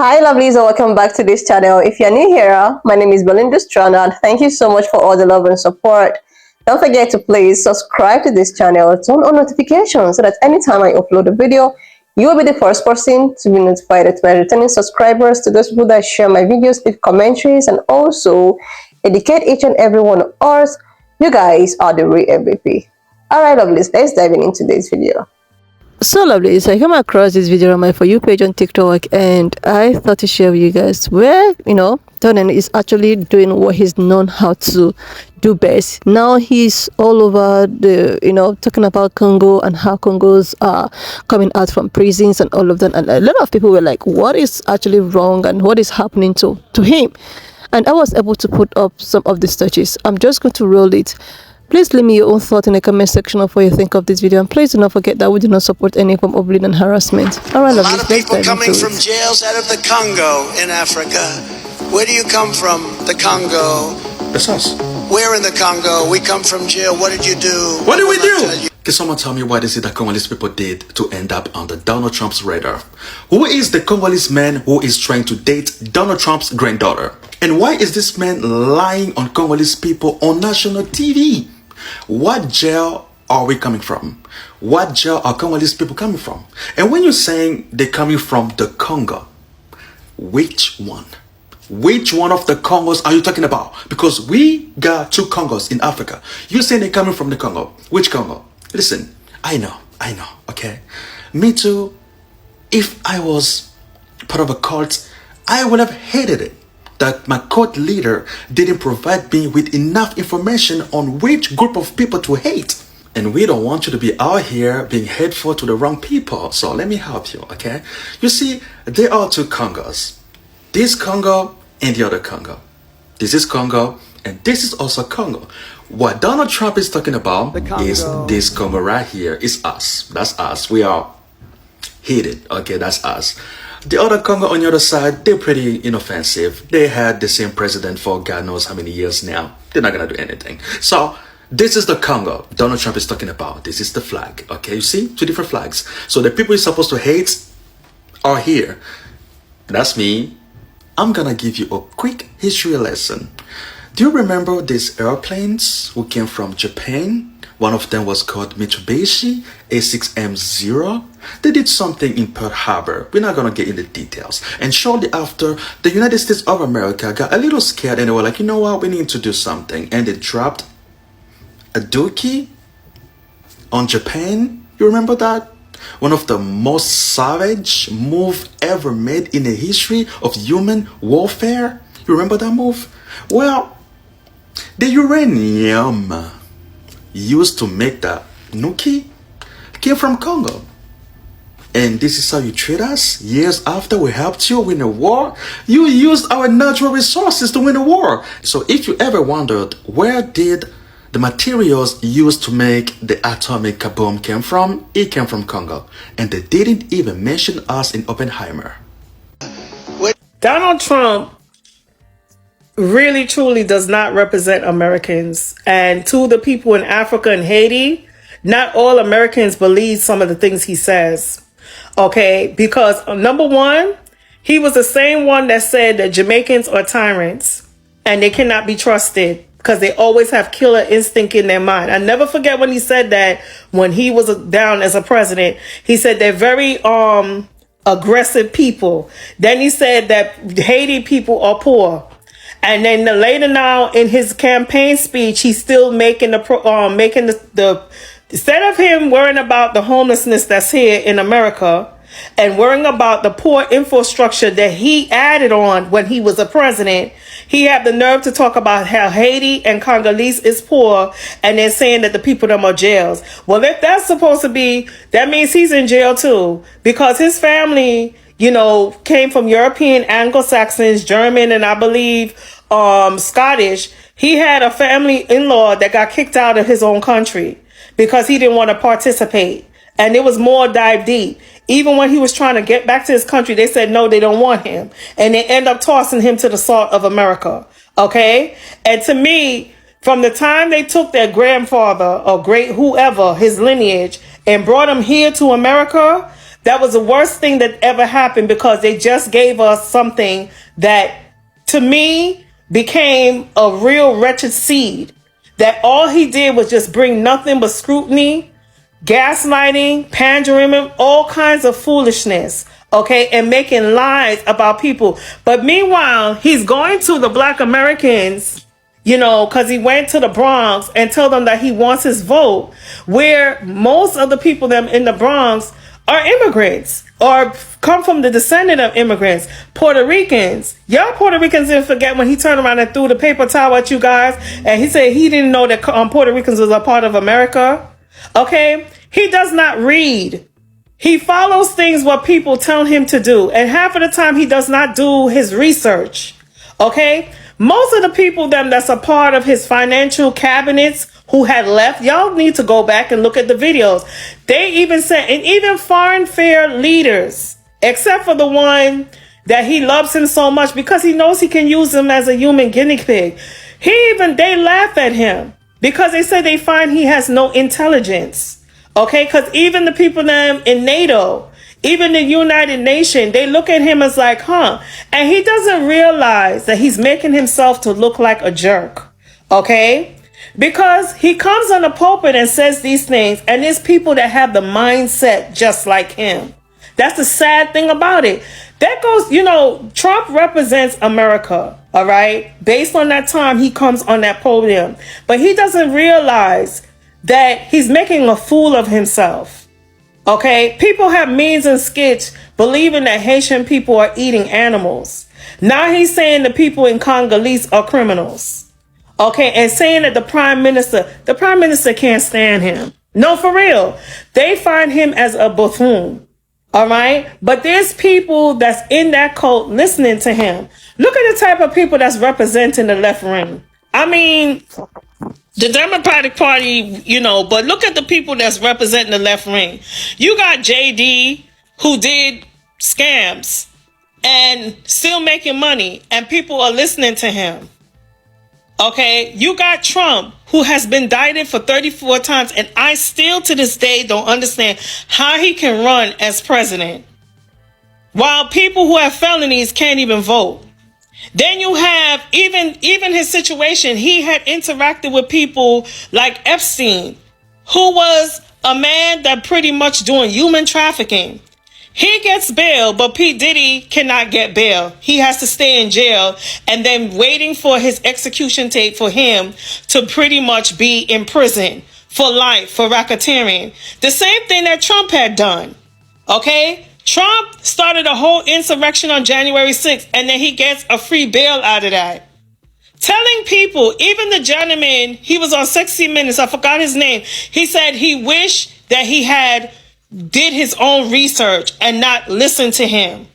Hi lovelies, and welcome back to this channel. If you're new here, my name is Belinda Strana. Thank you so much for all the love and support. Don't forget to please subscribe to this channel, turn on notifications so that anytime I upload a video, you will be the first person to be notified. To my returning subscribers, to those people that share my videos, leave commentaries, and also educate each and every one of us, you guys are the real MVP. Alright lovelies, let's dive into today's video. So lovely, so I came across this video on my For You page on TikTok, and I thought to share with you guys where, Tonen is actually doing what he's known how to do best. Now he's all over the, talking about Congo and how Congos are coming out from prisons and all of that. And a lot of people were like, what is actually wrong and what is happening to him? And I was able to put up some of the sketches. I'm just going to roll it. Please leave me your own thought in the comment section of what you think of this video, and please do not forget that we do not support any form of bullying and harassment. Alright, a lot of people coming from jails out of the Congo in Africa. Where do you come from? The Congo. That's us. Where in the Congo? We come from jail. What did you do? What did we do? Can someone tell me what is it that Congolese people did to end up under Donald Trump's radar? Who is the Congolese man who is trying to date Donald Trump's granddaughter? And why is this man lying on Congolese people on national TV? What jail are we coming from? What jail are Congolese people coming from? And when you're saying they're coming from the Congo, which one? Which one of the Congos are you talking about? Because we got two Congos in Africa. You're saying they're coming from the Congo. Which Congo? Listen, I know, okay? Me too. If I was part of a cult, I would have hated it that my cult leader didn't provide me with enough information on which group of people to hate. And we don't want you to be out here being hateful to the wrong people. So let me help you, okay? You see, there are two Congos. This Congo and the other Congo. This is Congo and this is also Congo. What Donald Trump is talking about is this Congo right here. Is us. That's us. We are hated. Okay, that's us. The other Congo on the other side, they're pretty inoffensive. They had the same president for God knows how many years now. They're not going to do anything. So this is the Congo Donald Trump is talking about. This is the flag. Okay, you see? Two different flags. So the people you're supposed to hate are here. That's me. I'm going to give you a quick history lesson. Do you remember these airplanes who came from Japan? One of them was called Mitsubishi A6M0. They did something in Pearl Harbor. We're not going to get into details. And shortly after, the United States of America got a little scared and they were like, you know what, we need to do something. And they dropped a dookie on Japan. You remember that? One of the most savage move ever made in the history of human warfare. You remember that move? Well, the uranium used to make that nuke came from Congo. And this is how you treat us? Years after we helped you win a war, you used our natural resources to win a war. So if you ever wondered where did the materials used to make the atomic kaboom came from, it came from Congo. And they didn't even mention us in Oppenheimer. Donald Trump really truly does not represent Americans. And to the people in Africa and Haiti, not all Americans believe some of the things he says. Okay, because number one, he was the same one that said that Jamaicans are tyrants and they cannot be trusted because they always have killer instinct in their mind. I never forget when he said that when he was down as a president. He said they're very aggressive people. Then he said that Haiti people are poor. And then later now in his campaign speech, he's still making the instead of him worrying about the homelessness that's here in America and worrying about the poor infrastructure that he added on when he was a president, he had the nerve to talk about how Haiti and Congolese is poor and then saying that the people them are jails. Well, if that's supposed to be, that means he's in jail too, because his family, came from European, Anglo-Saxons, German, and I believe Scottish. He had a family in-law that got kicked out of his own country because he didn't want to participate. And it was more dive deep. Even when he was trying to get back to his country, they said, no, they don't want him. And they end up tossing him to the salt of America. Okay? And to me, from the time they took their grandfather or great whoever, his lineage, and brought him here to America, That was the worst thing that ever happened, because they just gave us something that, to me, became a real wretched seed. That all he did was just bring nothing but scrutiny, gaslighting, pandering, all kinds of foolishness, okay, and making lies about people. But meanwhile, he's going to the Black Americans, you know, because he went to the Bronx and told them that he wants his vote, where most of the people that in the Bronx are immigrants or come from the descendant of immigrants, Puerto Ricans. Y'all Puerto Ricans didn't forget when he turned around and threw the paper towel at you guys, and he said he didn't know that Puerto Ricans was a part of America. Okay? He does not read. He follows things what people tell him to do, and half of the time he does not do his research. Okay? Most of the people that's a part of his financial cabinets who had left, y'all need to go back and look at the videos. They even said, and even foreign fair leaders, except for the one that he loves him so much because he knows he can use him as a human guinea pig. They laugh at him because they say they find he has no intelligence. Okay, because even the people in NATO, even the United Nations, they look at him as like, and he doesn't realize that he's making himself to look like a jerk. Okay, because he comes on the pulpit and says these things, and there's people that have the mindset just like him. That's the sad thing about it. That goes, you know, Trump represents America, all right, based on that time he comes on that podium, but he doesn't realize that he's making a fool of himself. Okay, people have memes and skits believing that Haitian people are eating animals. Now he's saying the people in Congolese are criminals. Okay, and saying that the prime minister can't stand him. No, for real. They find him as a buffoon. All right, but there's people that's in that cult listening to him. Look at the type of people that's representing the left wing. I mean, the Democratic Party, you know, but look at the people that's representing the left wing. You got JD, who did scams and still making money, and people are listening to him. Okay, you got Trump, who has been indicted for 34 times, and I still to this day don't understand how he can run as president, while people who have felonies can't even vote. Then you have even his situation. He had interacted with people like Epstein, who was a man that pretty much doing human trafficking. He gets bail, but P. Diddy cannot get bail. He has to stay in jail and then waiting for his execution date for him to pretty much be in prison for life for racketeering. The same thing that Trump had done. Okay? Trump started a whole insurrection on January 6th, and then he gets a free bail out of that. Telling people, even the gentleman, he was on 60 Minutes, I forgot his name. He said he wished that he had did his own research and not listened to him.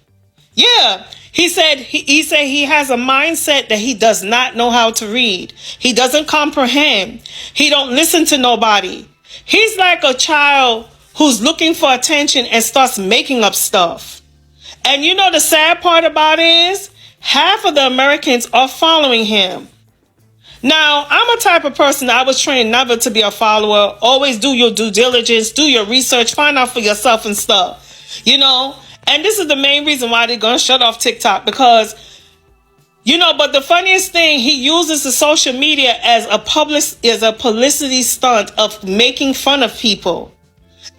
Yeah, he said he has a mindset that he does not know how to read. He doesn't comprehend. He don't listen to nobody. He's like a child who's looking for attention and starts making up stuff. And you know the sad part about it is half of the Americans are following him. Now, I'm a type of person, I was trained never to be a follower. Always do your due diligence, do your research, find out for yourself and stuff. You know, and this is the main reason why they're going to shut off TikTok, because, you know, but the funniest thing, he uses the social media as a publicity stunt of making fun of people.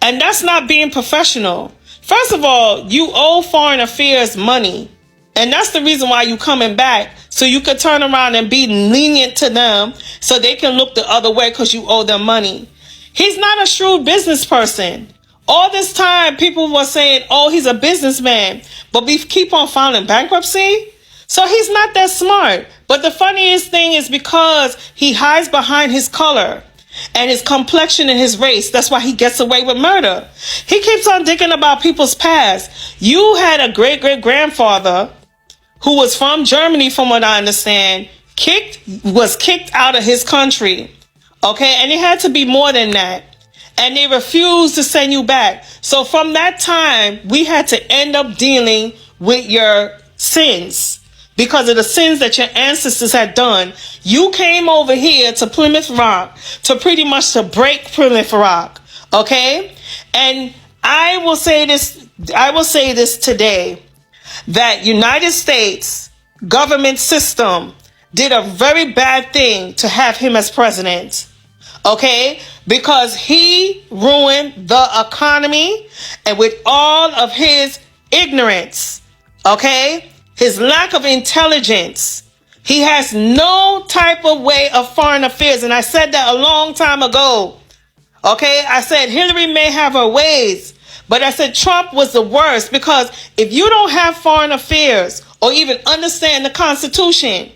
And that's not being professional. First of all, you owe foreign affairs money. And that's the reason why you coming back, so you could turn around and be lenient to them so they can look the other way because you owe them money. He's not a shrewd business person. All this time, people were saying, oh, he's a businessman, but we keep on filing bankruptcy. So he's not that smart. But the funniest thing is because he hides behind his color and his complexion and his race. That's why he gets away with murder. He keeps on digging about people's past. You had a great-great-grandfather who was from Germany, from what I understand, was kicked out of his country. Okay, and it had to be more than that. And they refused to send you back. So from that time, we had to end up dealing with your sins because of the sins that your ancestors had done. You came over here to Plymouth Rock to pretty much to break Plymouth Rock. Okay? And I will say this I will say this today, that United States government system did a very bad thing to have him as president. Okay? Because he ruined the economy, and with all of his ignorance, okay? His lack of intelligence. He has no type of way of foreign affairs. And I said that a long time ago. Okay, I said Hillary may have her ways, but I said Trump was the worst, because if you don't have foreign affairs or even understand the Constitution,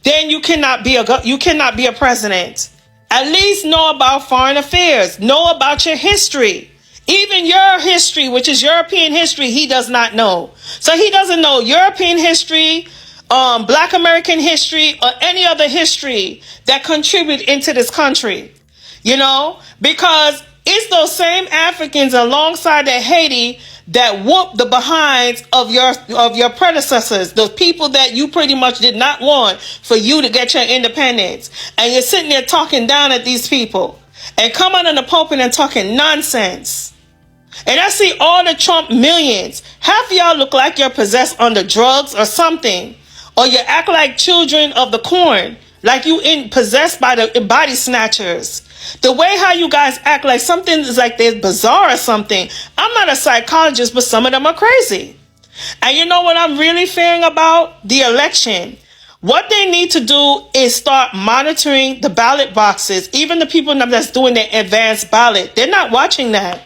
then you cannot be a president. At least know about foreign affairs, know about your history. Even your history, which is European history, he does not know. So he doesn't know European history, Black American history, or any other history that contribute into this country. You know, because it's those same Africans alongside that Haiti that whooped the behinds of your predecessors, the people that you pretty much did not want for you to get your independence. And you're sitting there talking down at these people and coming on the pulpit and talking nonsense. And I see all the Trump millions. Half of y'all look like you're possessed under drugs or something. Or you act like children of the corn, like you possessed by the body snatchers. The way how you guys act like something is like they're bizarre or something. I'm not a psychologist, but some of them are crazy. And you know what I'm really fearing about? The election. What they need to do is start monitoring the ballot boxes. Even the people that's doing the advanced ballot, they're not watching that.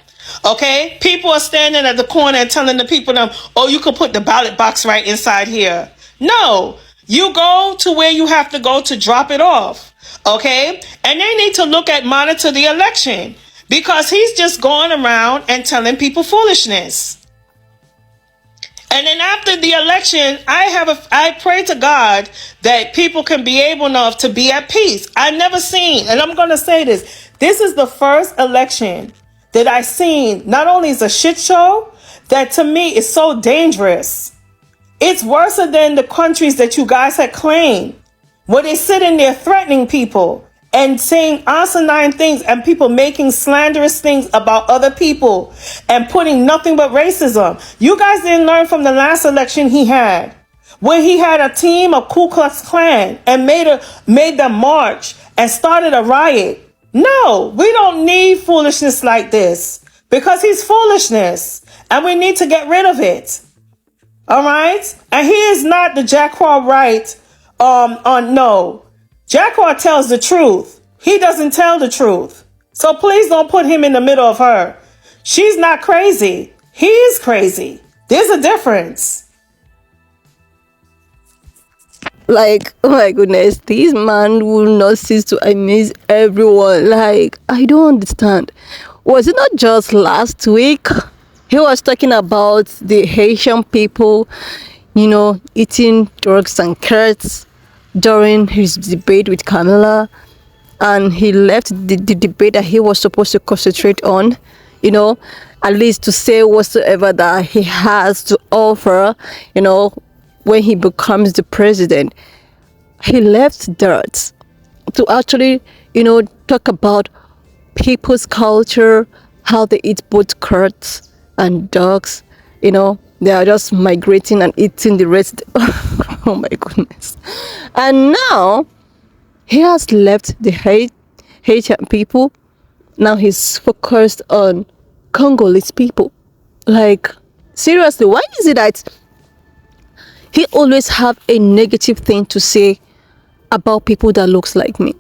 Okay? People are standing at the corner and telling the people, oh, you can put the ballot box right inside here. No, you go to where you have to go to drop it off. Okay? And they need to monitor the election, because he's just going around and telling people foolishness. And then after the election, I pray to God that people can be able enough to be at peace. I never seen, and I'm going to say this is the first election that I seen, not only is a shit show, that to me is so dangerous. It's worse than the countries that you guys had claimed, where they sit in there threatening people and saying asinine things, and people making slanderous things about other people and putting nothing but racism. You guys didn't learn from the last election he had, where he had a team of Ku Klux Klan and made them march and started a riot. No, we don't need foolishness like this, because he's foolishness and we need to get rid of it. All right? And he is not the Jacquard Wright. No. Jacquard tells the truth. He doesn't tell the truth. So please don't put him in the middle of her. She's not crazy. He is crazy. There's a difference. Like, oh my goodness, this man will not cease to amaze everyone. Like, I don't understand. Was it not just last week he was talking about the Haitian people, eating drugs and carrots during his debate with Kamala, and he left the debate that he was supposed to concentrate on, at least to say whatsoever that he has to offer, when he becomes the president. He left that to actually, talk about people's culture, how they eat both carrots and dogs. They are just migrating and eating the rest. Oh my goodness. And now he has left the Haitian people. Now he's focused on Congolese people. Like, seriously, why is it that he always have a negative thing to say about people that looks like me?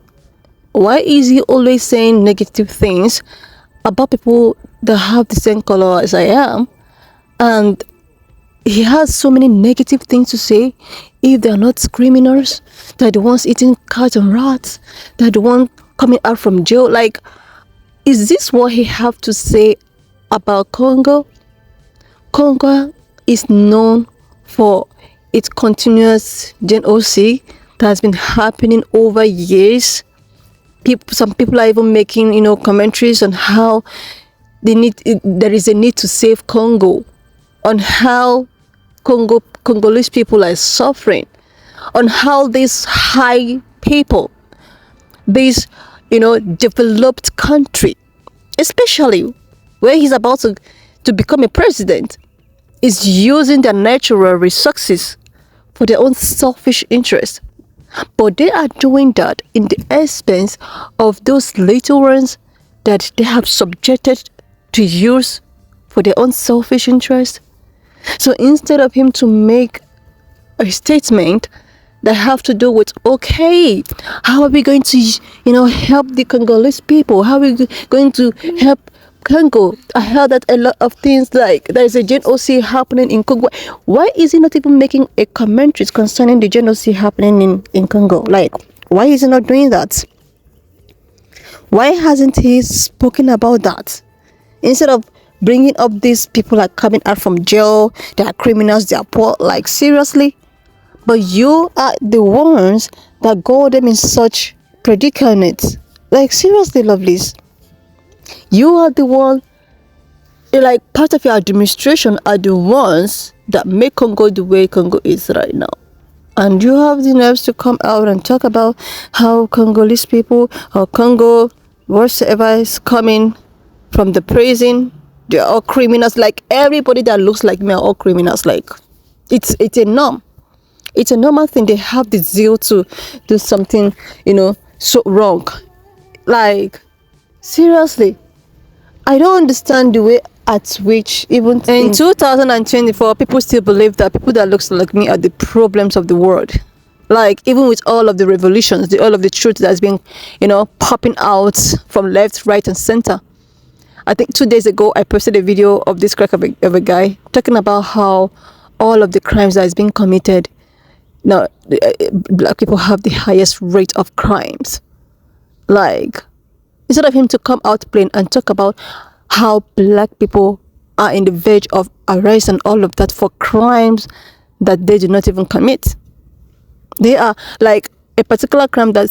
Why is he always saying negative things about people that have the same color as I am? And he has so many negative things to say. If they're not criminals, they're the ones eating cats and rats, they're the ones coming out from jail. Like, is this what he have to say about Congo? Congo is known for its continuous genocide that has been happening over years. Some people are even making, commentaries on how there is a need to save Congo, on how Congolese people are suffering, on how these high people, this developed country, especially where he's about to to become a president is using their natural resources for their own selfish interest. But they are doing that in the expense of those little ones that they have subjected to use for their own selfish interest. So instead of him to make a statement that have to do with, okay, how are we going to help the Congolese people, how are we going to help Congo? I heard that a lot of things, like there is a genocide happening in Congo. Why is he not even making a commentary concerning the genocide happening in Congo? Like, why is he not doing that? Why hasn't he spoken about that? Instead of bringing up these people are coming out from jail, they are criminals, they are poor. Like, seriously? But you are the ones that got them in such predicaments. Like, seriously, lovelies. You are the one, like, part of your administration are the ones that make Congo the way Congo is right now. And you have the nerves to come out and talk about how Congolese people or Congo, whatsoever is coming from the prison, they're all criminals. Like, everybody that looks like me are all criminals. Like, it's a norm. It's a normal thing. They have the zeal to do something, so wrong. Like, seriously, I don't understand the way at which even in 2024 people still believe that people that looks like me are the problems of the world. Like, even with all of the revolutions, all of the truth that's been, popping out from left, right, and center. I think 2 days ago I posted a video of this crack of a guy talking about how all of the crimes that is being committed now, black people have the highest rate of crimes. Like, instead of him to come out plain and talk about how black people are in the verge of arrest and all of that for crimes that they do not even commit. They are like a particular crime that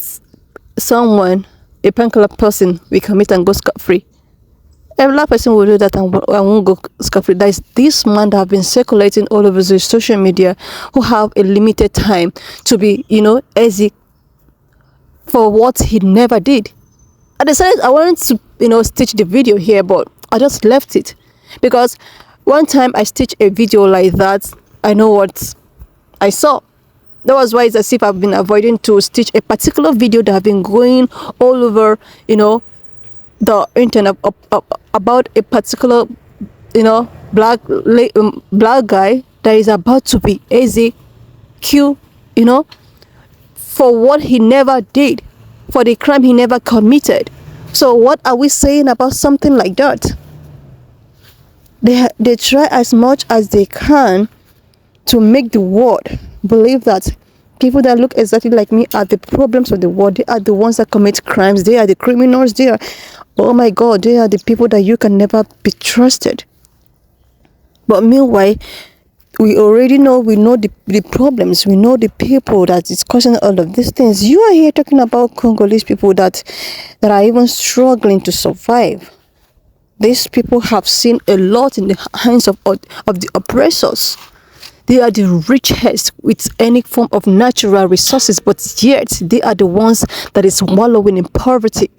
someone, a particular person, will commit and go scot-free. Every black person will do that and won't go scot-free. That is this man that have been circulating all over the social media, who have a limited time to be, easy for what he never did. I decided I wanted to, stitch the video here, but I just left it because one time I stitched a video like that, I know what I saw. That was why it's as if I've been avoiding to stitch a particular video that have been going all over, the internet about a particular, black guy that is about to be executed, for what he never did, for the crime he never committed. So what are we saying about something like that? They try as much as they can to make the world believe that people that look exactly like me are the problems of the world. They are the ones that commit crimes. They are the criminals. They are, oh my God, they are the people that you can never be trusted. But meanwhile, we already know, we know the problems, we know the people that is causing all of these things. You are here talking about Congolese people that are even struggling to survive. These people have seen a lot in the hands of the oppressors. They are the richest with any form of natural resources, but yet they are the ones that is wallowing in poverty.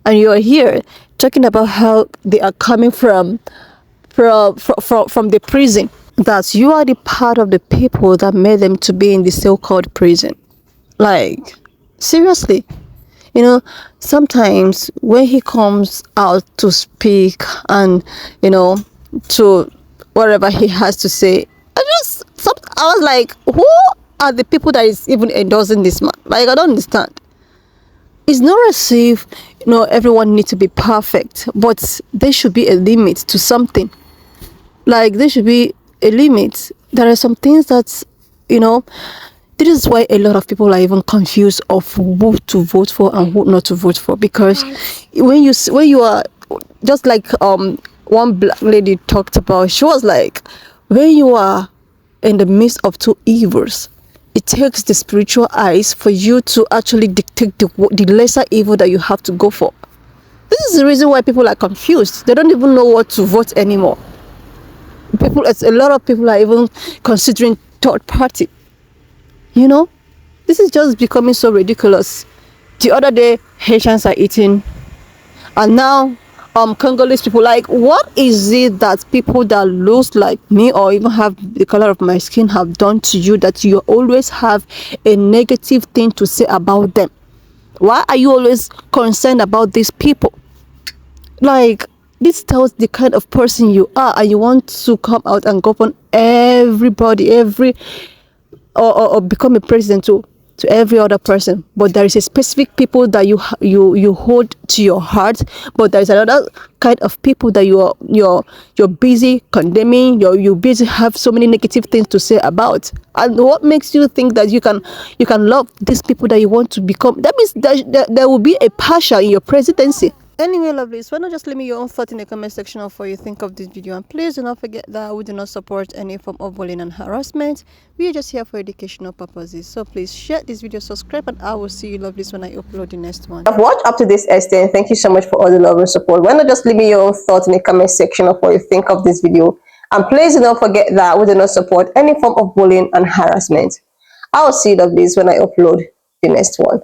And you are here talking about how they are coming from the prison. That you are the part of the people that made them to be in the so-called prison. Like, seriously, sometimes when he comes out to speak and to whatever he has to say, I was like, who are the people that is even endorsing this man? Like, I don't understand. It's not as if everyone needs to be perfect, but there should be a limit to something. Like, there should be a limit. There are some things that this is why a lot of people are even confused of who to vote for and who not to vote for, because when you are just like one black lady talked about, she was like, when you are in the midst of two evils, it takes the spiritual eyes for you to actually dictate the lesser evil that you have to go for. This is the reason why people are confused. They don't even know what to vote anymore. A lot of people are even considering third party. This is just becoming so ridiculous. The other day, Haitians are eating, and now Congolese people. Like, what is it that people that looks like me or even have the color of my skin have done to you that you always have a negative thing to say about them? Why are you always concerned about these people? Like, this tells the kind of person you are, and you want to come out and go upon everybody, or become a president to every other person. But there is a specific people that you hold to your heart, but there is another kind of people that you're busy condemning, you busy have so many negative things to say about. And what makes you think that you can love these people that you want to become? That means there will be a passion in your presidency. Anyway, lovelies, why not just leave me your own thought in the comment section of what you think of this video, and please do not forget that we do not support any form of bullying and harassment. We are just here for educational purposes. So please share this video, subscribe, and I will see you, lovelies, when I upload the next one. I've watched up to this extent. Thank you so much for all the love and support. Why not just leave me your own thoughts in the comment section of what you think of this video, and please do not forget that we do not support any form of bullying and harassment. I will see you, lovelies, when I upload the next one.